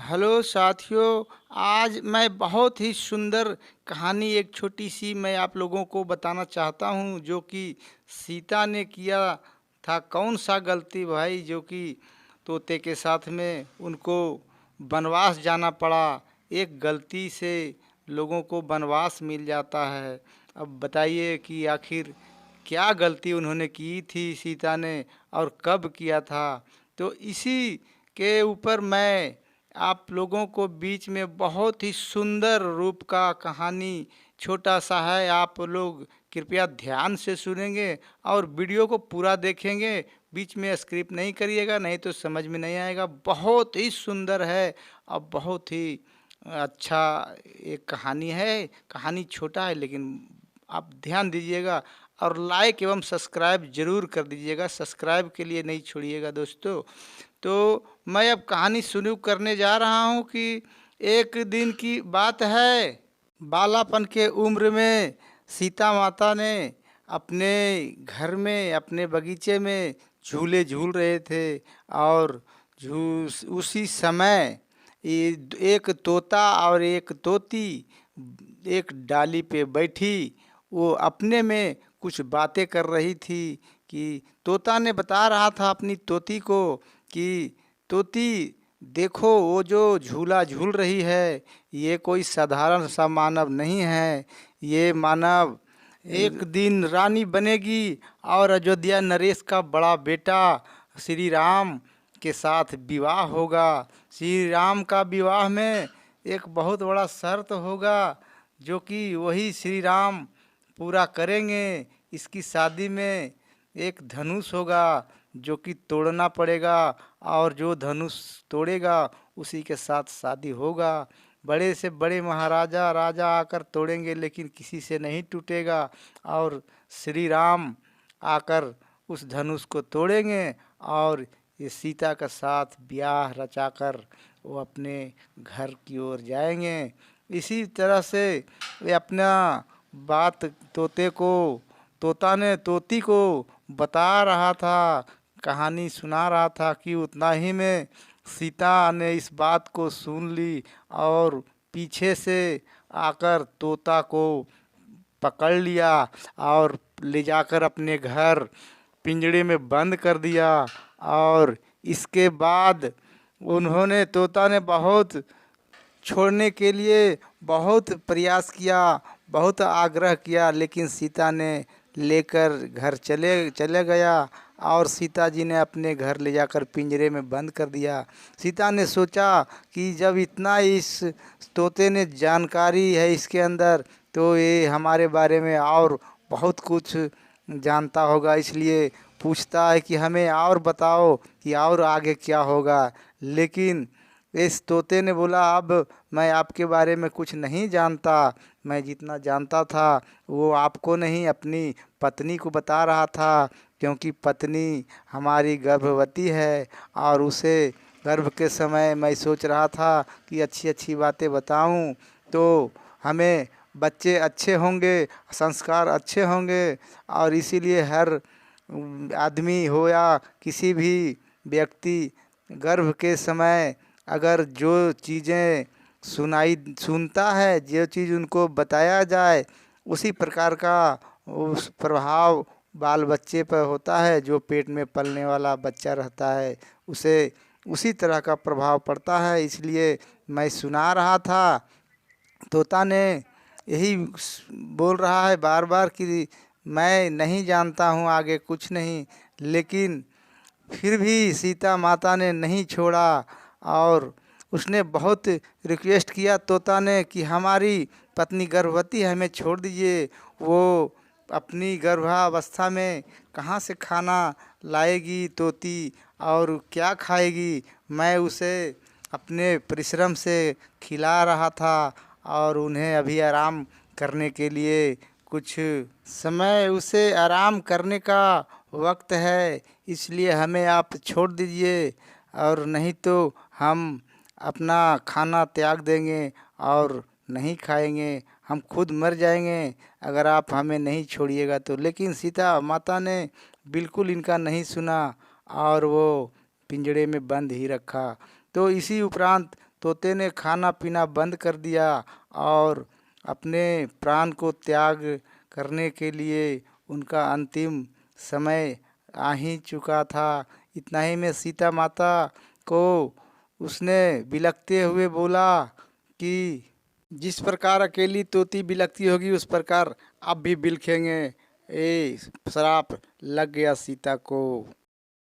Hello साथियों। आज मैं बहुत ही सुंदर कहानी एक छोटी सी मैं आप लोगों को बताना चाहता हूँ जो कि सीता ने किया था। कौन सा गलती भाई जो कि तोते के साथ में उनको वनवास जाना पड़ा। एक गलती से लोगों को वनवास मिल जाता है। अब बताइए कि आखिर क्या गलती उन्होंने की थी सीता ने और कब किया था। तो इसी के ऊपर मैं आप लोगों को बीच में बहुत ही सुंदर रूप का कहानी छोटा सा है। आप लोग कृपया ध्यान से सुनेंगे और वीडियो को पूरा देखेंगे। बीच में स्क्रिप्ट नहीं करिएगा, नहीं तो समझ में नहीं आएगा। बहुत ही सुंदर है और बहुत ही अच्छा एक कहानी है। कहानी छोटा है लेकिन आप ध्यान दीजिएगा और लाइक एवं सब्सक्राइब जरूर कर दीजिएगा। सब्सक्राइब के लिए नहीं छोड़िएगा दोस्तों। तो मैं अब कहानी शुरू करने जा रहा हूँ कि एक दिन की बात है। बालापन के उम्र में सीता माता ने अपने घर में अपने बगीचे में झूले झूल रहे थे और उसी समय एक तोता और एक तोती एक डाली पे बैठी वो अपने में कुछ बातें कर रही थी कि तोता ने बता रहा था अपनी तोती को कि तोती देखो वो जो झूला झूल रही है ये कोई साधारण सा मानव नहीं है। ये मानव एक दिन रानी बनेगी और अयोध्या नरेश का बड़ा बेटा श्री राम के साथ विवाह होगा। श्री राम का विवाह में एक बहुत बड़ा शर्त होगा जो कि वही श्री राम पूरा करेंगे। इसकी शादी में एक धनुष होगा जो कि तोड़ना पड़ेगा और जो धनुष तोड़ेगा उसी के साथ शादी होगा। बड़े से बड़े महाराजा राजा आकर तोड़ेंगे लेकिन किसी से नहीं टूटेगा और श्री राम आकर उस धनुष को तोड़ेंगे और ये सीता का साथ ब्याह रचाकर वो अपने घर की ओर जाएंगे। इसी तरह से वे अपना बात तोता ने तोती को बता रहा था, कहानी सुना रहा था कि उतना ही में सीता ने इस बात को सुन ली और पीछे से आकर तोता को पकड़ लिया और ले जाकर अपने घर पिंजड़े में बंद कर दिया। और इसके बाद उन्होंने तोता ने बहुत छोड़ने के लिए बहुत प्रयास किया, बहुत आग्रह किया, लेकिन सीता ने लेकर घर चले गया और सीता जी ने अपने घर ले जाकर पिंजरे में बंद कर दिया। सीता ने सोचा कि जब इतना इस तोते ने जानकारी है इसके अंदर तो ये हमारे बारे में और बहुत कुछ जानता होगा, इसलिए पूछता है कि हमें और बताओ कि और आगे क्या होगा। लेकिन इस तोते ने बोला अब मैं आपके बारे में कुछ नहीं जानता। मैं जितना जानता था वो आपको नहीं अपनी पत्नी को बता रहा था, क्योंकि पत्नी हमारी गर्भवती है और उसे गर्भ के समय मैं सोच रहा था कि अच्छी अच्छी बातें बताऊं तो हमें बच्चे अच्छे होंगे, संस्कार अच्छे होंगे। और इसीलिए हर आदमी हो या किसी भी व्यक्ति गर्भ के समय अगर जो चीज़ें सुनता है, जो चीज़ उनको बताया जाए उसी प्रकार का उस प्रभाव बाल बच्चे पर होता है। जो पेट में पलने वाला बच्चा रहता है उसे उसी तरह का प्रभाव पड़ता है। इसलिए मैं सुना रहा था। तोता ने यही बोल रहा है बार बार कि मैं नहीं जानता हूँ आगे कुछ नहीं, लेकिन फिर भी सीता माता ने नहीं छोड़ा और उसने बहुत रिक्वेस्ट किया तोता ने कि हमारी पत्नी गर्भवती है, हमें छोड़ दीजिए। वो अपनी गर्भावस्था में कहाँ से खाना लाएगी तोती और क्या खाएगी। मैं उसे अपने परिश्रम से खिला रहा था और उन्हें अभी आराम करने के लिए कुछ समय उसे आराम करने का वक्त है, इसलिए हमें आप छोड़ दीजिए और नहीं तो हम अपना खाना त्याग देंगे और नहीं खाएंगे, हम खुद मर जाएंगे अगर आप हमें नहीं छोड़िएगा तो। लेकिन सीता माता ने बिल्कुल इनका नहीं सुना और वो पिंजड़े में बंद ही रखा। तो इसी उपरांत तोते ने खाना पीना बंद कर दिया और अपने प्राण को त्याग करने के लिए उनका अंतिम समय आ ही चुका था। इतना ही में सीता माता को उसने बिलखते हुए बोला कि जिस प्रकार अकेली तोती बिलखती होगी उस प्रकार आप भी बिलखेंगे। श्राप लग गया सीता को।